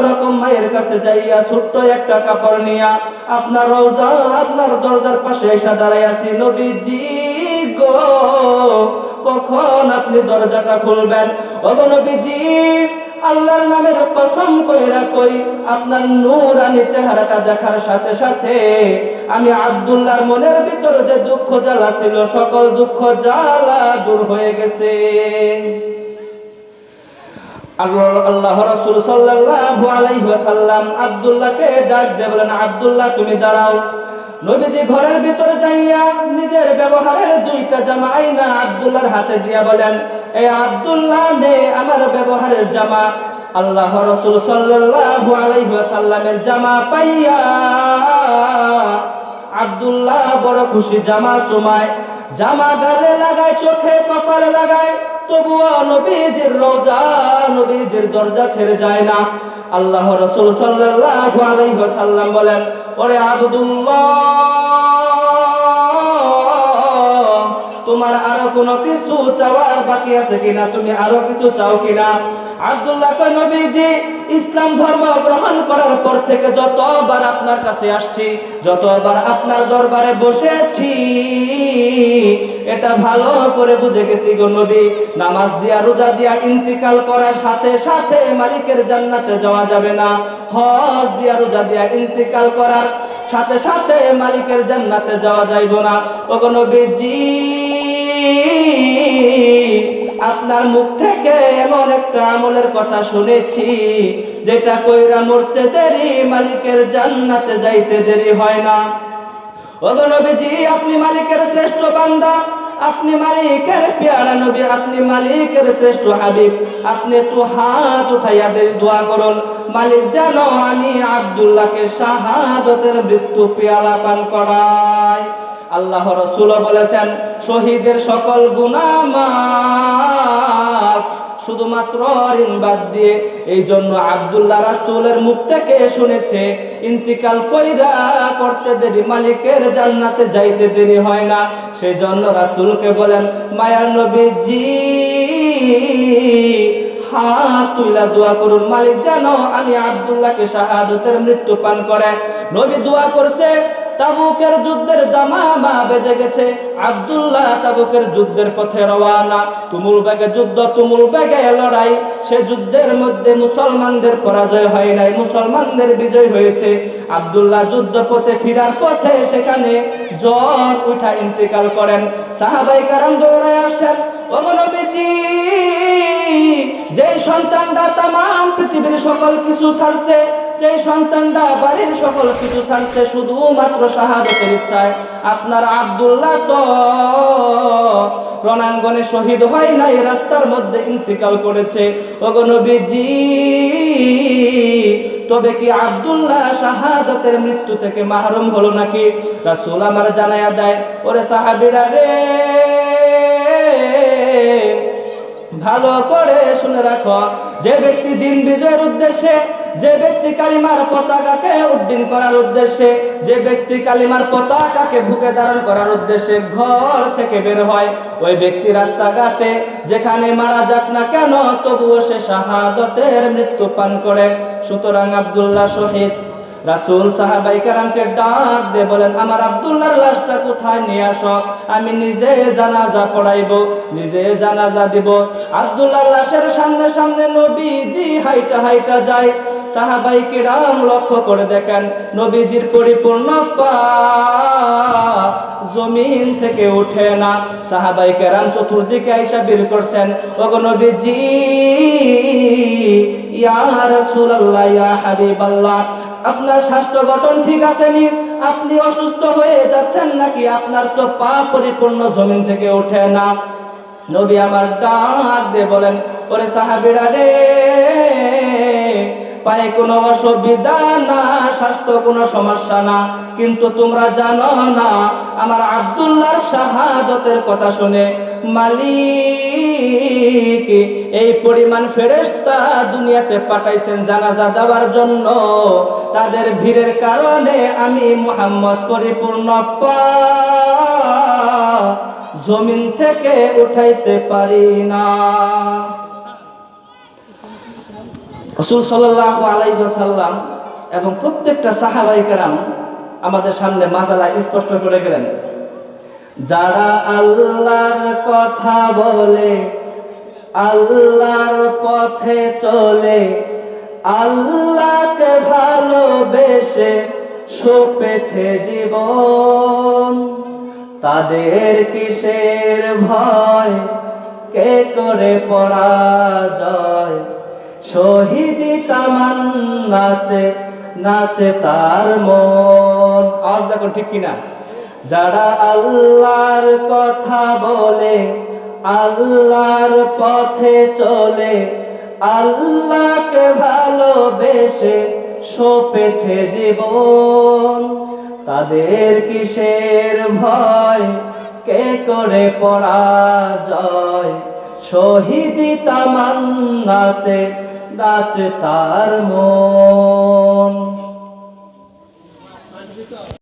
রকম মায়ের কাছে যাইয়া ছোট্ট একটা কাপড় নিয়া আপনার রওজা আপনার দরজার পাশে এসে দাঁড়াই আছি, নবীজি গো কখন আপনি দরজাটা খুলবেন? ওগো নবীজি, আল্লাহর নামের কসম কইরা কই, আপনার নূরানি চেহারাটা দেখার সাথে সাথে আমি আব্দুল্লাহর মনের ভিতরে যে দুঃখ জ্বালা ছিল, সকল দুঃখ জ্বালা দূর হয়ে গেছে। আল্লাহ রাসূল সাল্লাল্লাহু আলাইহি ওয়াসাল্লাম আব্দুল্লাহকে ডাক দিয়ে বলেন, আব্দুল্লাহ তুমি দাঁড়াও। নবীজি ঘরের ভিতরে যাইয়া নিজের ব্যবহারের দুইটা জামা আইনা আব্দুল্লাহর হাতে দিয়া বলেন, এই আব্দুল্লাহ নে আমার ব্যবহারের জামা। আল্লাহ রাসূল সাল্লাল্লাহু আলাইহি ওয়াসাল্লামের জামা পাইয়া আব্দুল্লাহ বড় খুশি, জামা চুমায়, জামা গালে লাগায়, চোখে কপালে লাগায়, তবুও নবীজির রওজা নবীজির দরজা ছেড়ে যায় না। আল্লাহ রাসূল সাল্লাল্লাহু আলাইহি ওয়াসাল্লাম বলেন, ওরে আব্দুল্লাহ, তোমার আরো কোনো কিছু চাওয়ার বাকি আছে কিনা? তুমি আরো কিছু চাও কিনা? আব্দুল্লাহ কয়, নবীজি ইসলাম ধর্ম গ্রহণ করার পর থেকে যতবার আপনার কাছে আসছি, যতবার আপনার দরবারে বসেছি, এটা ভালো করে বুঝে গেছি গো নবী, নামাজ দিয়া রোজা দিয়া ইন্তিকাল করার সাথে সাথে মালিকের জান্নাতে যাওয়া যাবে না। হজ দিয়া রোজা দিয়া ইন্তিকাল করার সাথে সাথে মালিকের জান্নাতে যাওয়া যাইব না। ওগো নবীজি, আপনার মুখ থেকে এমন একটা আমলের কথা শুনেছি যেটা কইরা মরতে দেরি, মালিকের জান্নাতে যাইতে দেরি হয় না। ওগো নবীজি, আপনি মালিকের শ্রেষ্ঠ বান্দা, আপনি মালিকের পেয়ারা নবী, আপনি মালিকের শ্রেষ্ঠ হাবিব, আপনি একটু হাত উঠাইয়া দোয়া করুন, মালিক যেন আমি আব্দুল্লাহকে শাহাদাতের মৃত্যু পেয়ালা পান করায়। আল্লাহ রাসূল বলেছেন, শহীদের সকল গুনাহ মাফ, শুধুমাত্র ঋণ বাদ দিয়ে। এই জন্য আব্দুল্লাহ রাসূলের মুখ থেকে শুনেছে, ইন্তিকাল কইরা করতে দেরি, মালিকের জান্নাতে যাইতে দেরি হয় না। সেই জন্য রাসূলকে বলেন, মায়ার নবীজি হাত তুইলা দোয়া করুন, মালিক যেন আমি আব্দুল্লাহকে শাহাদাতের মৃত্যু পান করে। নবী দোয়া করছে, তাবুকের যুদ্ধের দামামা বেজে গেছে, আব্দুল্লাহ তাবুকের যুদ্ধের পথে রওয়ানা। তুমুল বেগে যুদ্ধ, তুমুল বেগে লড়াই। সে যুদ্ধের মধ্যে মুসলমানদের পরাজয় হয় নাই, মুসলমানদের বিজয় হয়েছে। আব্দুল্লাহ যুদ্ধ পথে ফিরার পথে সেখানে জ্বর উঠা ইন্তিকাল করেন। সাহাবায়ে কেরাম দৌড়ায় আসেন, ওগো নবীজি, যেই সন্তানটা তামাম পৃথিবীর সকল কিছু ছাড়ছে, যেই সন্তানটা বাড়ির সকল কিছু ছাড়ছে, শুধুমাত্র শাহাদাতের ইচ্ছায়, আপনার আব্দুল্লাহ তো রণাঙ্গনে শহীদ হয় নাই, রাস্তার মধ্যে ইন্তিকাল করেছে। ওগো নবীজি, তবে কি আব্দুল্লাহ শাহাদাতের মৃত্যু থেকে মাহরুম হলো নাকি? রাসূল আমার জানায়া দেয়, ওরে সাহাবীরা রে, ভালো করে শুনে রাখো, যে ব্যক্তি দিন বিজয়ের উদ্দেশ্যে, যে ব্যক্তি কালিমার পতাকাকে উড্ডীন করার উদ্দেশ্যে, যে ব্যক্তি কালিমার পতাকাকে বুকে ধারণ করার উদ্দেশ্যে ঘর থেকে বের হয়, ওই ব্যক্তি রাস্তাঘাটে যেখানে মারা যাক না কেন, তবুও সে শাহাদাতের মৃত্যু পান করে। সুতরাং আব্দুল্লাহ শহীদ। রাসূল সাহাবায়ে কেরামকে ডাক দিয়ে বলেন, আমার আব্দুল্লাহর লাশটা কোথায় নিয়ে আসো, আমি নিজে জানাজা পড়াইবো, নিজে জানাজা দিব। আব্দুল্লাহর লাশের সামনে সামনে নবীজি হাইটা হাইটা যায়। সাহাবায়ে কেরাম লক্ষ্য করে দেখেন, নবীজির পরিপূর্ণ পা জমিন থেকে ওঠে না। সাহাবায়ে কেরাম চতুর্দিকে আইসা বের করছেন, ওগো নবীজি, ইয়া রাসূলুল্লাহ, ইয়া হাবিবাল্লাহ, আপনার স্বাস্থ্য গঠন ঠিক আছে নি? আপনি অসুস্থ হয়ে যাচ্ছেন নাকি? আপনার তো পা পরিপূর্ণ জমিন থেকে ওঠে না। নবী আমার ডাক দিয়ে বলেন, ওরে সাহাবীরা রে, পায়ে কোনো অসুবিধা না, স্বাস্থ্য কোনো সমস্যা না, কিন্তু তোমরা জানো না, আমার আব্দুল্লাহর শাহাদাতের কথা শুনে মালিক এই পরিমাণ ফেরেশতা দুনিয়াতে পাঠাইছেন জানাজা দেওয়ার জন্য। তাদের ভিড়ের কারণে আমি মুহাম্মদ পরিপূর্ণ পা জমিন থেকে উঠাইতে পারি না। রাসূল সাল্লাল্লাহু আলাইহি ওয়াসাল্লাম এবং প্রত্যেকটা সাহাবায়ে কেরাম আমাদের সামনে মাসালা স্পষ্ট করে গেলেন। যারা আল্লাহর কথা বলে, আল্লাহর পথে চলে, আল্লাহকে ভালোবেসে সপেছে জীবন, তাদের কিসের ভয়, কে করে পরাজয়, শহীদি তামান্নাতে নাচে তার মন। আওয়াজ দেখুন ঠিক কিনা? যারা আল্লাহর কথা বলে, আল্লাহর পথে চলে, আল্লাহকে ভালোবেসে সপেছে জীবন, তাদের কিসের ভয়, কে করে পরাজয়, শহীদি তামান্নাতে নাচে তার মন।